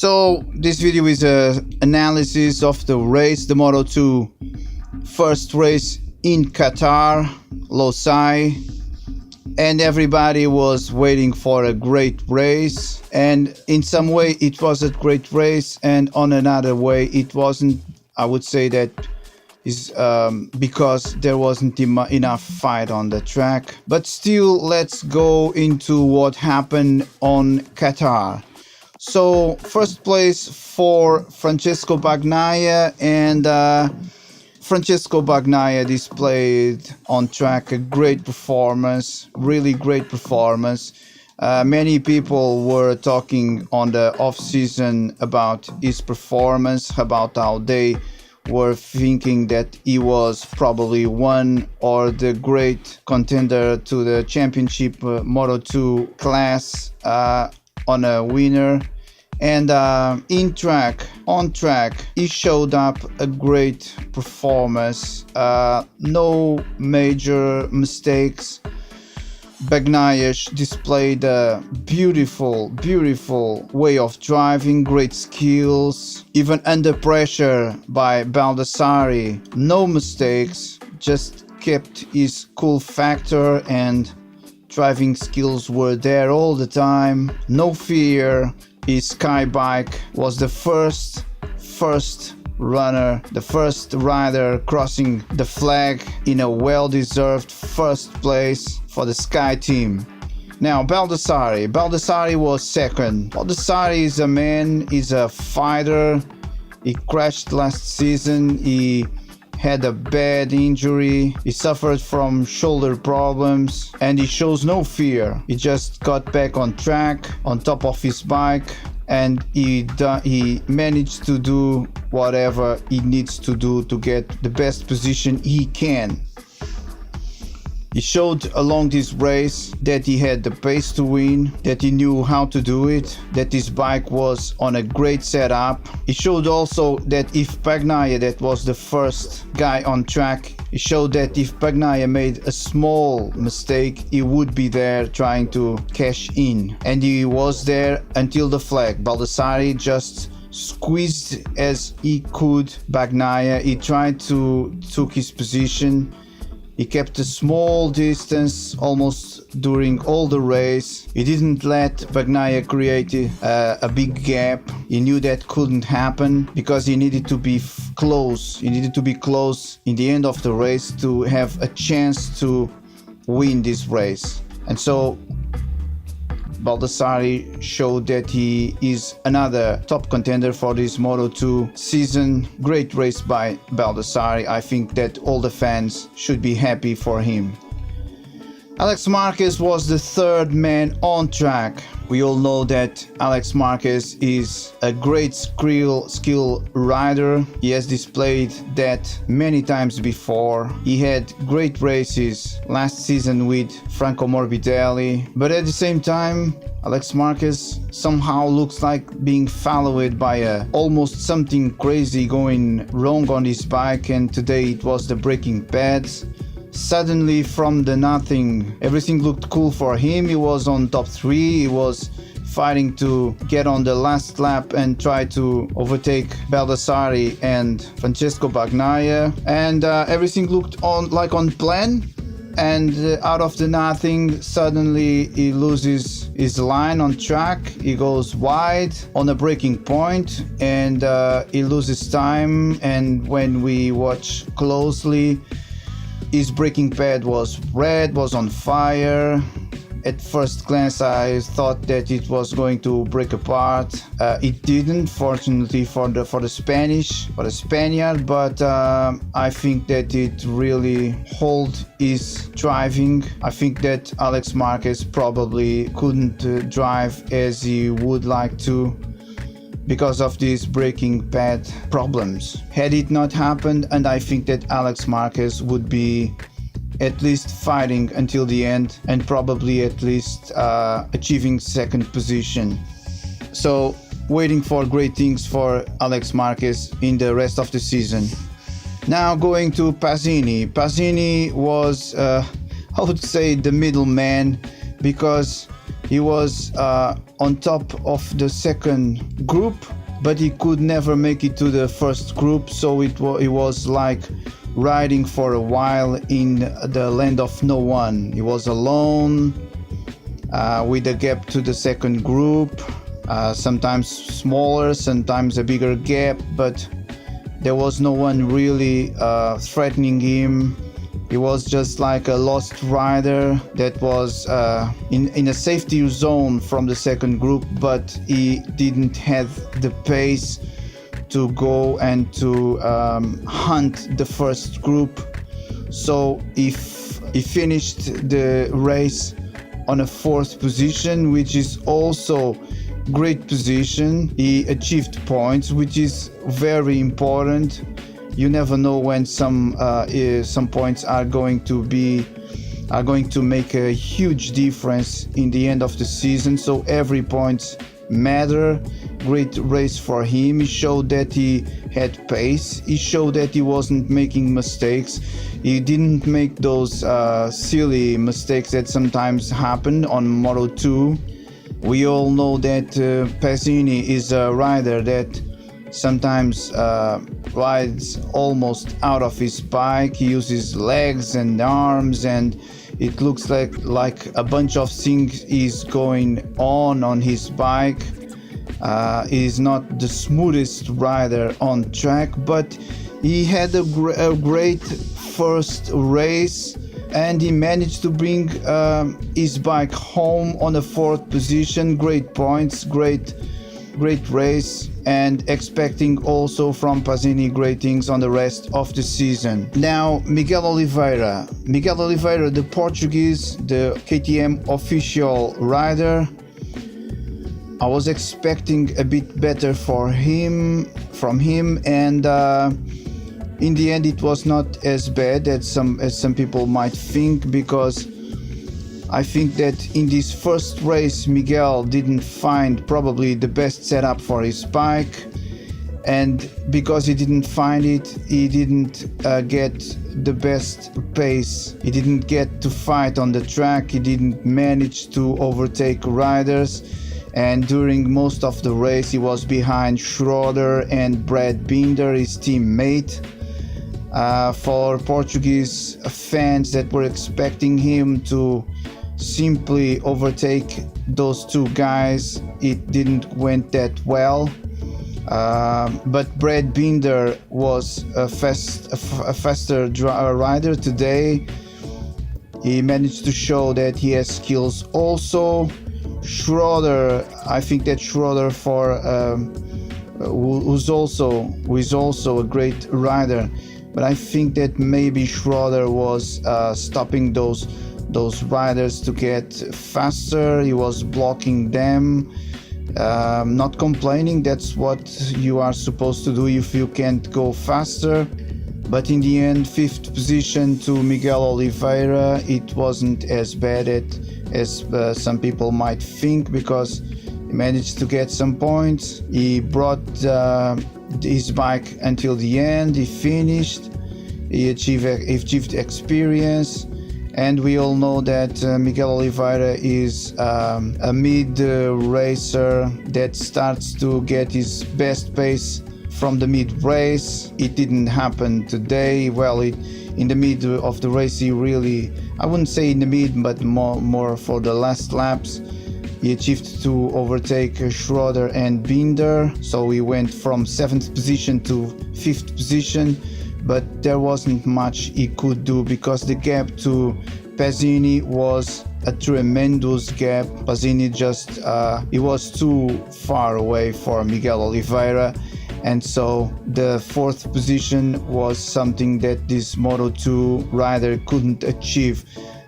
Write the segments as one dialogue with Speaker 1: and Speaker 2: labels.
Speaker 1: So this video is a analysis of the race, the Moto2 first race in Qatar, Losail, and everybody was waiting for a great race, and in some way it was a great race, and on another way it wasn't. I would say that is because there wasn't enough fight on the track. But still, let's go into what happened on Qatar. So first place for Francesco Bagnaia, and Francesco Bagnaia displayed on track a great performance, really great performance. Many people were talking on the off-season about his performance, about how they were thinking that he was probably one or the great contender to the championship Moto2 class on a winner. And on track, he showed up a great performance, no major mistakes. Bagnaia displayed a beautiful way of driving, great skills, even under pressure by Baldassari. No mistakes, just kept his cool factor, and driving skills were there all the time. No fear. His sky bike was the first runner, the first rider crossing the flag in a well-deserved first place for the Sky team. Now Baldassari was second. Baldassari is a man, he's a fighter. He crashed last season, he had a bad injury, he suffered from shoulder problems, and he shows no fear. He just got back on track, on top of his bike, and he managed to do whatever he needs to do to get the best position he can. He showed along this race that he had the pace to win, that he knew how to do it, that his bike was on a great setup. He showed also that if Bagnaia, that was the first guy on track, he showed that if Bagnaia made a small mistake, he would be there trying to cash in. And he was there until the flag. Baldassari just squeezed as he could Bagnaia. He took his position. He kept a small distance almost during all the race. He didn't let Bagnaia create a big gap. He knew that couldn't happen because he needed to be close. He needed to be close in the end of the race to have a chance to win this race. And so Baldassari showed that he is another top contender for this Moto2 season. Great race by Baldassari. I think that all the fans should be happy for him. Alex Marquez was the third man on track. We all know that Alex Marquez is a great skill rider. He has displayed that many times before. He had great races last season with Franco Morbidelli, but at the same time Alex Marquez somehow looks like being followed by almost something crazy going wrong on his bike, and today it was the braking pads. Suddenly, from the nothing, everything looked cool for him. He was on top 3, he was fighting to get on the last lap and try to overtake Baldassari and Francesco Bagnaia, and everything looked on plan. And out of the nothing, suddenly he loses his line on track. He goes wide on a braking point, and he loses time. And when we watch closely, his braking pad was red, was on fire. At first glance, I thought that it was going to break apart. It didn't, fortunately for the Spaniard. But I think that it really held his driving. I think that Alex Marquez probably couldn't drive as he would like to, because of these braking pad problems. Had it not happened, and I think that Alex Marquez would be at least fighting until the end, and probably at least achieving second position. So waiting for great things for Alex Marquez in the rest of the season. Now going to Pasini. Pasini was I would say the middleman, because He was on top of the second group, but he could never make it to the first group, so it was like riding for a while in the land of no one. He was alone, with a gap to the second group, sometimes smaller, sometimes a bigger gap, but there was no one really threatening him. He was just like a lost rider that was in a safety zone from the second group, but he didn't have the pace to go and to hunt the first group. So if he finished the race on a 4th position, which is also great position. He achieved points, which is very important. You never know when some points are going to make a huge difference in the end of the season. So every point matter. Great race for him. He showed that he had pace. He showed that he wasn't making mistakes. He didn't make those silly mistakes that sometimes happen on Moto2. We all know that Pasini is a rider that sometimes rides almost out of his bike. He uses legs and arms, and it looks like a bunch of things is going on his bike. He is not the smoothest rider on track, but he had a great first race, and he managed to bring his bike home on a 4th position. Great points, great race, and expecting also from Pasini great things on the rest of the season. Now Miguel Oliveira, the Portuguese, the KTM official rider. I was expecting a bit better from him, and in the end it was not as bad as some people might think, because I think that in this first race Miguel didn't find probably the best setup for his bike, and because he didn't find it, he didn't get the best pace. He didn't get to fight on the track. He didn't manage to overtake riders, and during most of the race he was behind Schroeder and Brad Binder, his teammate. For Portuguese fans that were expecting him to simply overtake those two guys, it didn't went that well. But Brad Binder was a faster rider today. He managed to show that he has skills also. Schroeder, I think that Schroeder who is also a great rider, but I think that maybe Schroeder was stopping those riders to get faster. He was blocking them, not complaining. That's what you are supposed to do if you can't go faster. But in the end, 5th position to Miguel Oliveira. It wasn't as bad as some people might think, because he managed to get some points. He brought his bike until the end. He finished. He achieved experience. And we all know that Miguel Oliveira is a mid-racer that starts to get his best pace from the mid-race. It didn't happen today. Well, in the mid of the race, he really, I wouldn't say in the mid, but more for the last laps, he achieved to overtake Schroeder and Binder. So he went from 7th position to 5th position. But there wasn't much he could do, because the gap to Pasini was a tremendous gap. Pasini he was too far away for Miguel Oliveira, and so the 4th position was something that this Moto2 rider couldn't achieve.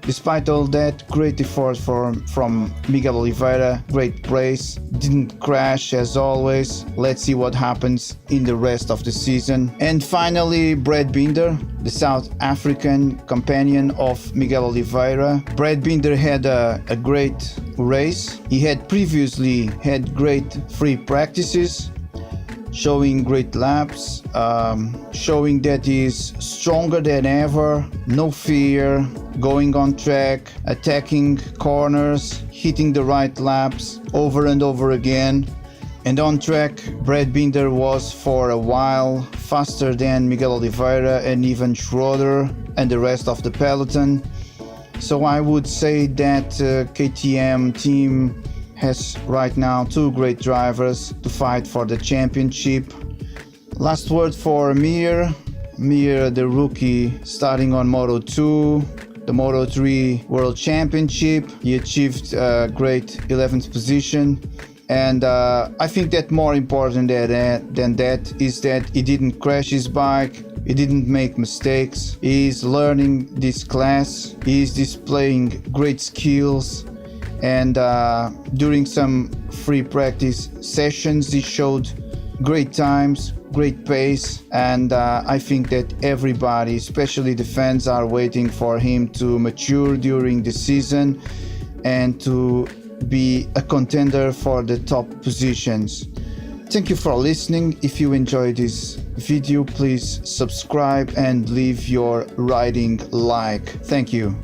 Speaker 1: Despite all that, great effort from Miguel Oliveira, great race, didn't crash as always. Let's see what happens in the rest of the season. And finally, Brad Binder, the South African companion of Miguel Oliveira. Brad Binder had a great race. He had previously had great free practices, showing great laps, showing that he's stronger than ever, no fear, going on track, attacking corners, hitting the right laps over and over again. And on track, Brad Binder was for a while faster than Miguel Oliveira and even Schroeder and the rest of the peloton. So I would say that KTM team has right now two great drivers to fight for the championship. Last word for Mir, the rookie starting on Moto2, the Moto3 World Championship. He achieved a great 11th position. And I think that more important than that is that he didn't crash his bike, he didn't make mistakes, he is learning this class, he is displaying great skills, and during some free practice sessions he showed great times, great pace, and I think that everybody, especially the fans, are waiting for him to mature during the season and to be a contender for the top positions. Thank you for listening. If you enjoyed this video, please subscribe and leave your riding like. Thank you.